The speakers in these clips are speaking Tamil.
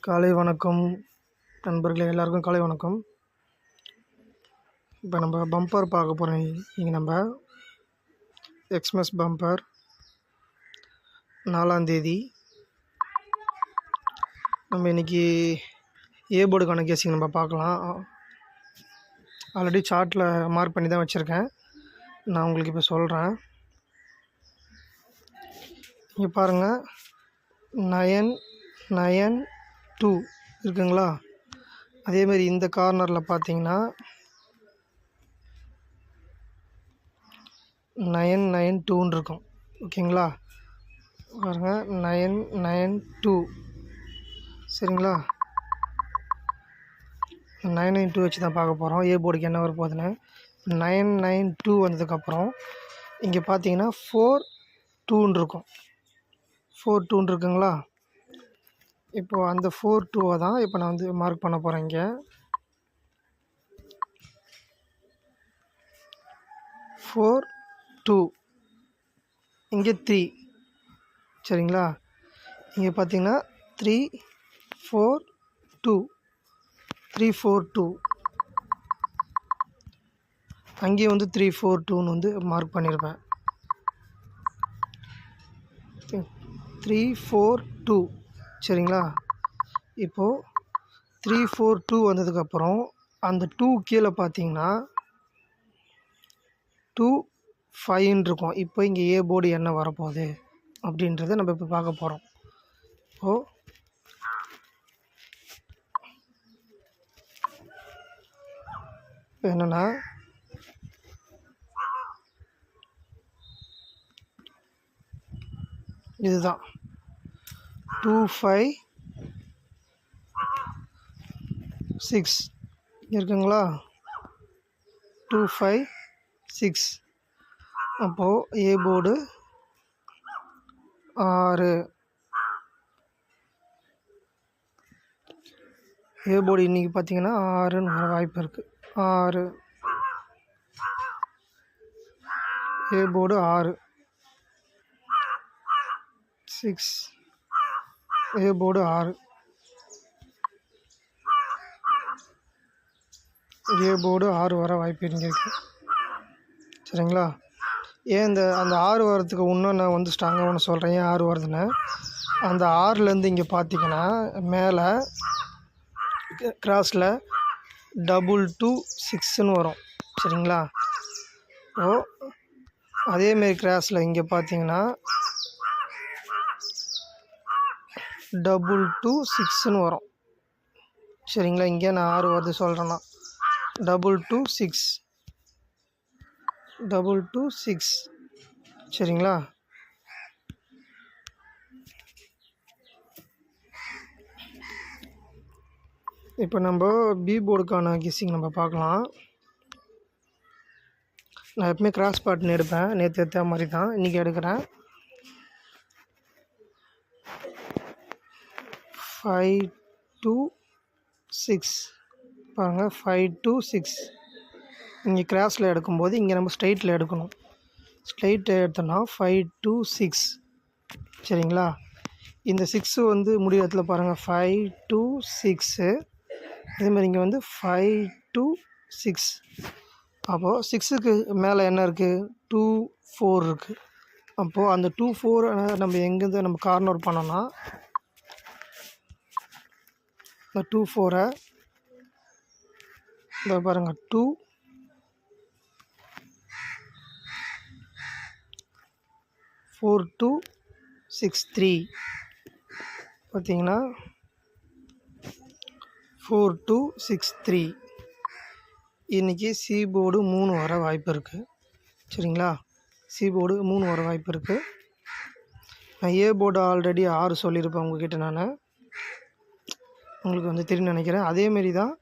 காலை வணக்கம் நண்பர்களே, எல்லாருக்கும் காலை வணக்கம். இப்போ நம்ம பம்பர் பார்க்க போகிறோம். இங்கே நம்ம எக்ஸ்மஸ் பம்பர் 4ஆம் தேதி நம்ம இன்றைக்கி ஏ போர்டுக்கான கேசிங் நம்ம பார்க்கலாம். ஆல்ரெடி சார்ட்டில் மார்க் பண்ணி தான் வச்சுருக்கேன். நான் உங்களுக்கு இப்போ சொல்கிறேன். இங்கே பாருங்கள், 992 இருக்குங்களா? அதேமாதிரி இந்த கார்னரில் பார்த்தீங்கன்னா 992 இருக்கும். ஓகேங்களா? பாருங்கள், 992 சரிங்களா? 992 வச்சு தான் பார்க்க போகிறோம். ஏ போர்டுக்கு என்ன வர போகுதுன்னு. 992 வந்ததுக்கப்புறம் இங்கே பார்த்தீங்கன்னா 42 இருக்கும். 42 இருக்குங்களா? இப்போது அந்த 42 தான் இப்போ நான் வந்து மார்க் பண்ண போகிறேன். இங்கே 42, இங்கே 3 சரிங்களா? இங்கே பார்த்தீங்கன்னா 342 அங்கேயே வந்து 342ன்னு வந்து மார்க் பண்ணியிருப்பேன். 342 சரிங்களா? இப்போது 342 வந்ததுக்கப்புறம் அந்த 2 கீழே பார்த்தீங்கன்னா 25 இருக்கும். இப்போ இங்கே ஏ போர்டு என்ன வரப்போகுது அப்படின்றத நம்ம இப்போ பார்க்க போகிறோம். இப்போது என்னென்னா இதுதான் 256 இருக்குங்களா? 256. அப்போது ஏ போர்டு 6. ஏ போர்டு இன்றைக்கி பார்த்தீங்கன்னா 6ன்னு வர வாய்ப்பு இருக்குது. 6 A board 6, 6 A board 6, A board 6 வர வாய்ப்பு இருக்குது சரிங்களா? ஏன் அந்த 6 வரதுக்கு இன்னும் நான் வந்து ஸ்ட்ராங்காக ஒன்று சொல்கிறேன். ஏன் 6 வருதுன்னு, அந்த 6லேருந்து இங்கே பார்த்தீங்கன்னா மேலே கிராஸில் 226ன்னு வரும் சரிங்களா? ஓ, அதேமாரி கிராஸில் இங்கே பார்த்தீங்கன்னா 226ன்னு வரும் சரிங்களா? இங்கே நான் 6 வருது சொல்கிறேன்னா 226 சரிங்களா? இப்போ நம்ம பி போர்டுக்கான கெஸ்ஸிங் நம்ம பார்க்கலாம். நான் எப்பவுமே கிராஸ் பேட்டர்ன் எடுப்பேன். நேற்று எடுத்த மாதிரி தான் இன்றைக்கி எடுக்கிறேன். 5 to 6 பாருங்கள், 5 to 6 இங்கே கிராஸில் எடுக்கும்போது இங்கே நம்ம ஸ்ட்ரைட்டில் எடுக்கணும். ஸ்ட்ரைட் எடுத்தோன்னா 5 to 6 சரிங்களா? இந்த 6 வந்து முடிவு இடத்துல பாருங்கள், 5 to 6. இதேமாதிரி இங்கே வந்து 5 to 6. அப்போது 6க்கு மேலே என்ன இருக்குது? 24 இருக்குது. அப்போது அந்த 24 நம்ம எங்கேருந்து நம்ம கார்னர் பண்ணோன்னா இந்த 24 இந்த பாருங்கள் 4263 பார்த்தீங்கன்னா 4263. இன்றைக்கி சி போர்டு 3 வர வாய்ப்பு இருக்குது சரிங்களா? சி போர்டு 3 வர வாய்ப்பு இருக்குது. நான் ஏ போர்டு ஆல்ரெடி 6 சொல்லியிருப்பேன் உங்ககிட்ட. நான் உங்களுக்கு வந்து தெரியும் நினைக்கிறேன். அதேமாரி தான்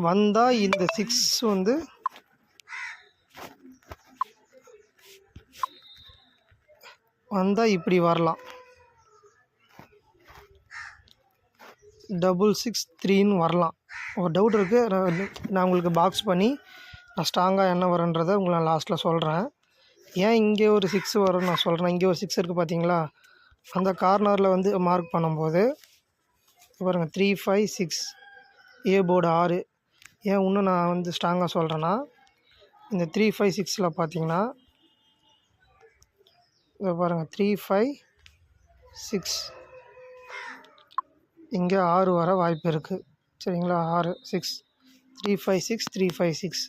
வந்தால் இந்த 6 வந்து வந்தால் இப்படி வரலாம், 663ன்னு வரலாம். ஒரு டவுட் இருக்குது. நான் உங்களுக்கு பாக்ஸ் பண்ணி நான் ஸ்ட்ராங்காக என்ன வருன்றதை உங்களை நான் லாஸ்ட்டில் சொல்கிறேன். ஏன் இங்கே ஒரு 6 வரும்னு நான் சொல்கிறேன். இங்கே ஒரு 6 இருக்குது பார்த்தீங்களா? அந்த கார்னரில் வந்து மார்க் பண்ணும்போது பாருங்கள் 3 5 6 ஏ போர்டு 6. ஏன் இன்னும் நான் வந்து ஸ்ட்ராங்காக சொல்கிறேன்னா இந்த 3 5 6ல் பார்த்தீங்கன்னா இதை பாருங்கள் 3 5 6 இங்கே 6 வர வாய்ப்பு இருக்குது. சரிங்களா? 6 6 3 5 6 3 5 6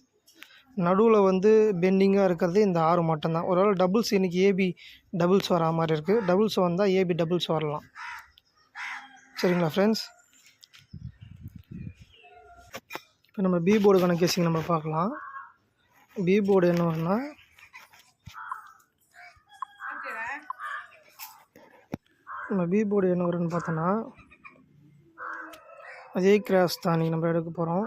நடுவில் வந்து பெண்டிங்காக இருக்கிறது இந்த 6 மட்டும்தான். ஒருவேளை டபுள்ஸ் இன்றைக்கி ஏபி டபுள்ஸ் வரா மாதிரி இருக்குது. டபுள்ஸ் வந்தால் ஏபி டபுள்ஸ் வரலாம். சரிங்களா ஃப்ரெண்ட்ஸ்? இப்போ நம்ம பி போர்டுக்கான கேசிங் நம்ம பார்க்கலாம். பி போர்டு என்ன வரும்னா நம்ம பி போர்டு என்ன வரும்னு பார்த்தோன்னா அதே கிராஸ் தான் நீங்கள் நம்ம எடுக்க போகிறோம்.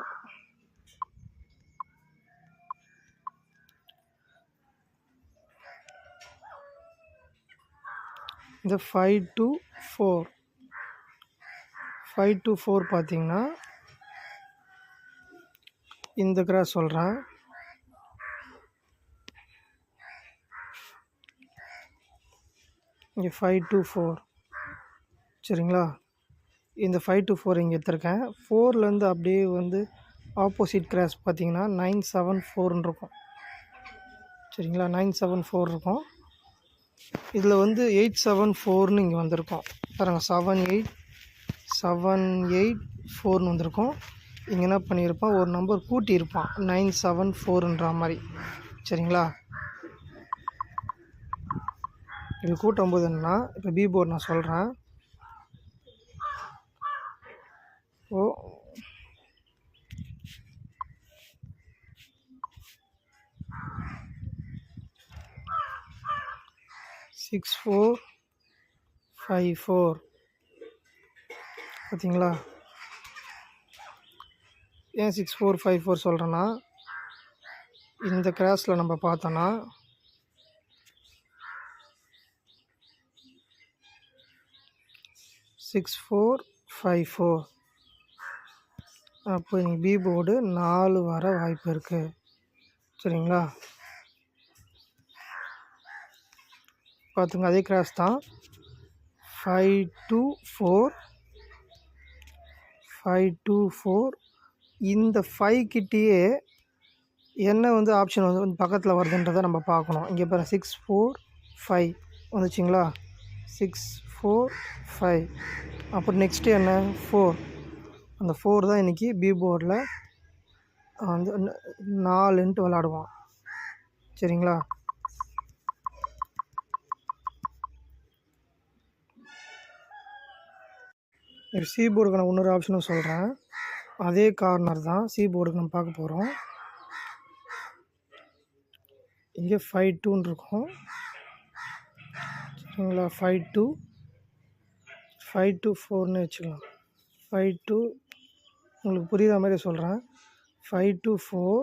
இந்த 5 to 4 5 to 4 பார்த்தீங்கன்னா இந்த கிராஸ் சொல்கிறேன். இங்கே 5 to 4 சரிங்களா? இந்த 5 to 4 இங்கே எடுத்திருக்கேன். 4லேருந்து அப்படியே வந்து ஆப்போசிட் கிராஸ் பார்த்தீங்கன்னா 9 7 4ன்னு இருக்கும். சரிங்களா? 9 7 4 இருக்கும். இதில் வந்து 8 7 4ன்னு இங்கே வந்திருக்கும். பாருங்கள் 7 8 7 8 4ன்னு வந்திருக்கும். இங்கே என்ன பண்ணியிருப்பான், ஒரு நம்பர் கூட்டியிருப்பான் 9 7 4ன்ற மாதிரி. சரிங்களா? இது கூட்டும்போது என்னன்னா இப்போ பி போர்டு நான் சொல்கிறேன். ஓ 6 4 5 4 பார்த்தீங்களா? ஏன் 6 4 5 4 சொல்கிறேன்னா இந்த கிராஸில் நம்ம பார்த்தோன்னா 6 4 5 4 அப்போ நீங்கள் பி போர்டு 4 வர வாய்ப்பு இருக்குது. சரிங்களா? பார்த்துங்க அதே கிராஸ் தான். 5 to 4 5 to 4 இந்த 5 கிட்டேயே என்ன வந்து ஆப்ஷன் வந்து பக்கத்தில் வருதுன்றதை நம்ம பார்க்கணும். இங்கே பாருங்கள் 6 4 5 வந்துச்சுங்களா? 6 4 5 அப்புறம் நெக்ஸ்ட்டு என்ன 4. அந்த 4 தான் இன்றைக்கி பி போர்டில் வந்து 4ன்ட்டு விளாடுவான். சரிங்களா? இப்போ சி போர்டுக்கு நான் இன்னொரு ஆப்ஷனும் சொல்கிறேன். அதே கார்னர் தான் சி போர்டுக்கு நம்ம பார்க்க போகிறோம். இங்கே 5 2ன்னு இருக்கும். சரிங்களா? 5 2 5 to 4ன்னு வச்சுக்கலாம். 5 2 உங்களுக்கு புரியுற மாதிரி சொல்கிறேன். 5 to 4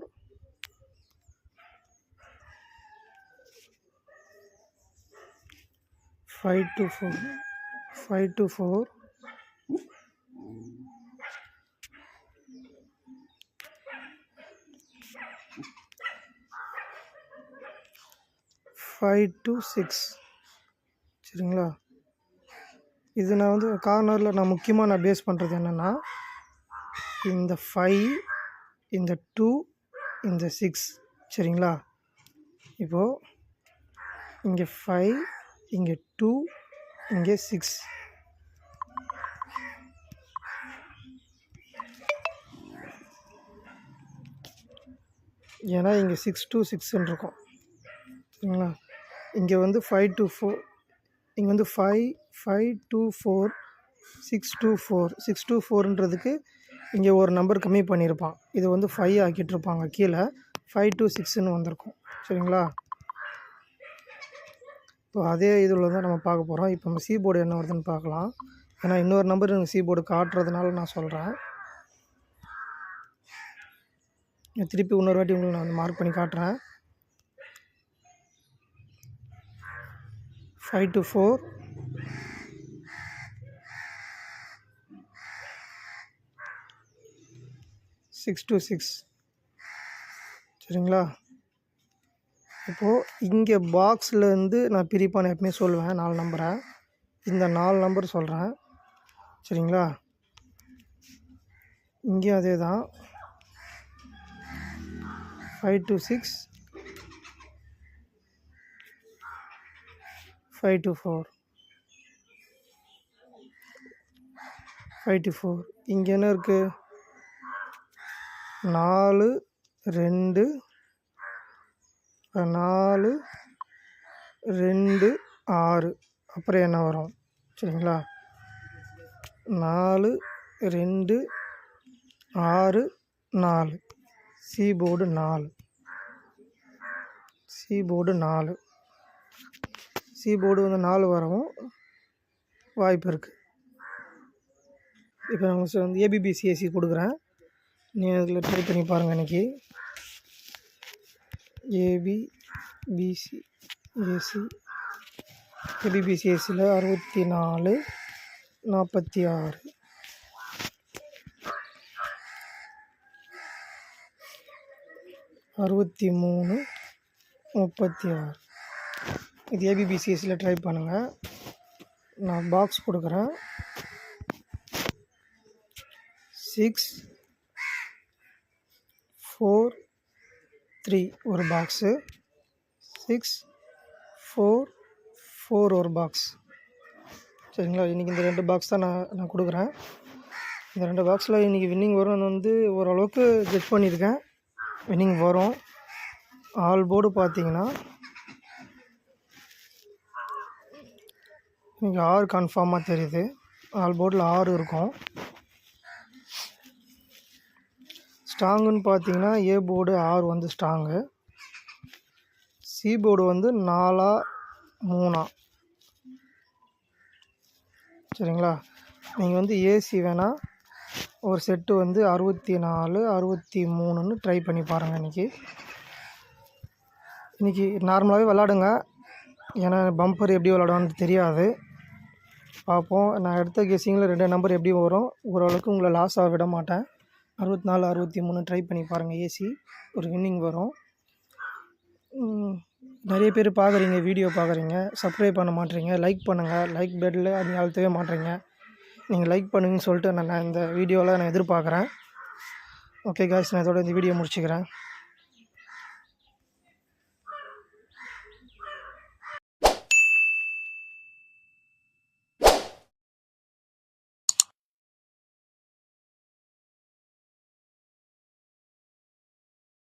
5 to 4 5 to 4 5 to 6 சரிங்களா? இது நான் வந்து கார்னரில் நான் முக்கியமாக நான் பேஸ் பண்ணுறது என்னென்னா இந்த 5 இந்த 2 இந்த 6 சரிங்களா? இப்போது இங்கே 5 இங்கே 2 இங்கே 6 ஏன்னா இங்கே 6 to 6ன்னு இருக்கும். சரிங்களா? இங்கே வந்து 5 to 4 இங்கே வந்து 5 5 to 4 6 to 4 6 to 4ன்றதுக்கு இங்கே ஒரு நம்பர் கம்மி பண்ணியிருப்பான். இது வந்து 5 ஆக்கிட்டுருப்பாங்க. கீழே 5 to 6ன்னு வந்திருக்கும். சரிங்களா? இப்போ அதே இதில் தான் நம்ம பார்க்க போகிறோம். இப்போ நம்ம சி போர்டு என்ன வருதுன்னு பார்க்கலாம். ஏன்னா இன்னொரு நம்பர் எனக்கு சி போர்டு காட்டுறதுனால நான் சொல்கிறேன். திருப்பி இன்னொரு வாட்டி உங்களுக்கு நான் வந்து மார்க் பண்ணி காட்டுறேன். 5 to 4 6 to 6 சரிங்களா? இப்போது இங்கே பாக்ஸ்லேருந்து நான் பிரிப்பான எப்பவுமே சொல்லுவேன் 4 நம்பரை. இந்த 4 நம்பர் சொல்கிறேன். சரிங்களா? இங்கேயும் அதே தான் 5 to 6 5 to 4 5 to 4. இங்கே என்ன இருக்குது 4 2 4 2 6. அப்புறம் என்ன வரும் சரிங்களா 4 2 6 4. C board 4. C board 4. C board வந்து 4 வரவும் வாய்ப்பு இருக்குது. இப்போ நம்ம வந்து ஏபிபிசிஏசி கொடுக்குறேன். நீங்கள் இதில் ட்ரை பண்ணி பாருங்கள். இன்றைக்கி ஏபிபிசிஏசியில் 64 46 63 36. இது ஏபிபிசிஎஸ்சியில் ட்ரை பண்ணுங்கள். நான் பாக்ஸ் கொடுக்குறேன். 6 4 3 ஒரு பாக்ஸு, 6 4 4 ஒரு பாக்ஸ் சரிங்களா. இன்றைக்கி இந்த 2 பாக்ஸ் தான் நான் கொடுக்குறேன். இந்த 2 பாக்ஸில் இன்றைக்கி வின்னிங் வரும்னு வந்து ஓரளவுக்கு செக் பண்ணியிருக்கேன். வின்னிங் வரும். ஆல் போர்டு பார்த்தீங்கன்னா இன்றைக்கி 6 கன்ஃபார்மாக தெரியுது. ஆல் போர்டில் 6 இருக்கும். ஸ்ட்ராங்குன்னு பார்த்தீங்கன்னா ஏ போர்டு 6 வந்து ஸ்ட்ராங்கு, சி போர்டு வந்து 4 3 சரிங்களா. நீங்கள் வந்து ஏசி வேணால் ஒரு செட்டு வந்து 64 63ன்னு ட்ரை பண்ணி பாருங்கள். இன்றைக்கி நார்மலாகவே விளாடுங்க. ஏன்னா பம்பர் எப்படி விளாடுவான்னு தெரியாது. பார்ப்போம். நான் எடுத்த கெஸ்ஸிங்கில் 2 நம்பர் எப்படி வரும், ஓரளவுக்கு உங்களை லாஸ் ஆக விட மாட்டேன். 64 63 ட்ரை பண்ணி பாருங்கள். ஏசி ஒரு வின்னிங் வரும். நிறைய பேர் பார்க்குறீங்க, வீடியோ பார்க்குறீங்க, சப்ஸ்கிரைப் பண்ண மாட்டேறீங்க. லைக் பண்ணுங்கள். லைக் பெட்டில் அது அழுத்தவே மாட்டேறீங்க. நீங்கள் லைக் பண்ணுங்கன்னு சொல்லிட்டு நான் இந்த வீடியோவில் நான் எதிர்பார்க்குறேன். ஓகே காய்ஸ், நான் இதோட இந்த வீடியோ முடிச்சுக்கிறேன்.